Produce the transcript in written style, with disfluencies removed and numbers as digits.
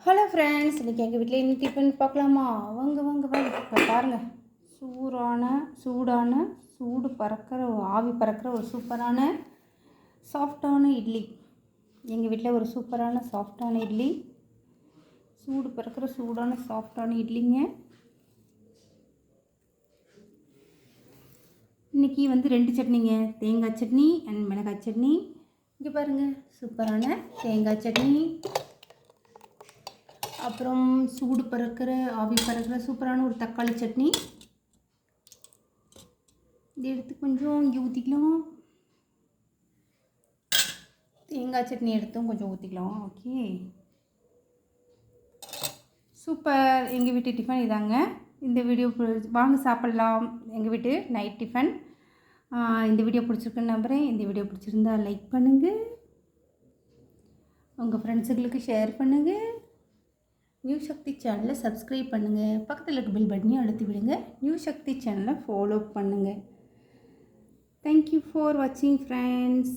Hello friends, இன்றைக்கி எங்கள் வீட்டில் என்ன டிஃபன் பார்க்கலாமா? வாங்க வாங்க வாங்க. இப்போ பாருங்கள், சூடு பறக்கிற ஆவி பறக்கிற ஒரு சூப்பரான சாஃப்டான இட்லி. எங்கள் வீட்டில் ஒரு சூப்பரான சாஃப்டான இட்லி, சூடு பறக்கிற சூடான சாஃப்டான இட்லிங்க. இன்றைக்கி 2 சட்னிங்க, தேங்காய் சட்னி அண்ட் மிளகாய் சட்னி. இங்கே பாருங்கள், சூப்பரான தேங்காய் சட்னி, அப்புறம் சூடு பறக்கிற ஆவி பறக்கிற சூப்பரான ஒரு தக்காளி சட்னி. இது எடுத்து கொஞ்சம் இங்கே ஊற்றிக்கலாம். தேங்காய் சட்னி எடுத்தும் கொஞ்சம் ஊற்றிக்கலாம். Okay, super. எங்கள் வீட்டு டிஃபன் இதாங்க. இந்த வீடியோ வாங்க சாப்பிட்லாம். எங்கள் வீட்டு நைட் டிஃபன். இந்த வீடியோ பிடிச்சிருக்குன்னு நம்புகிறேன். இந்த வீடியோ பிடிச்சிருந்தா லைக் பண்ணுங்கள், உங்கள் ஃப்ரெண்ட்ஸுங்களுக்கு ஷேர் பண்ணுங்கள், நியூ சக்தி சேனலை சப்ஸ்கிரைப் பண்ணுங்கள், பக்கத்தில் இருக்க பெல் பட்டனையும் அழுத்தி விடுங்க, நியூ சக்தி சேனலை ஃபாலோ பண்ணுங்கள். தேங்க்யூ ஃபார் வாட்சிங் ஃப்ரெண்ட்ஸ்.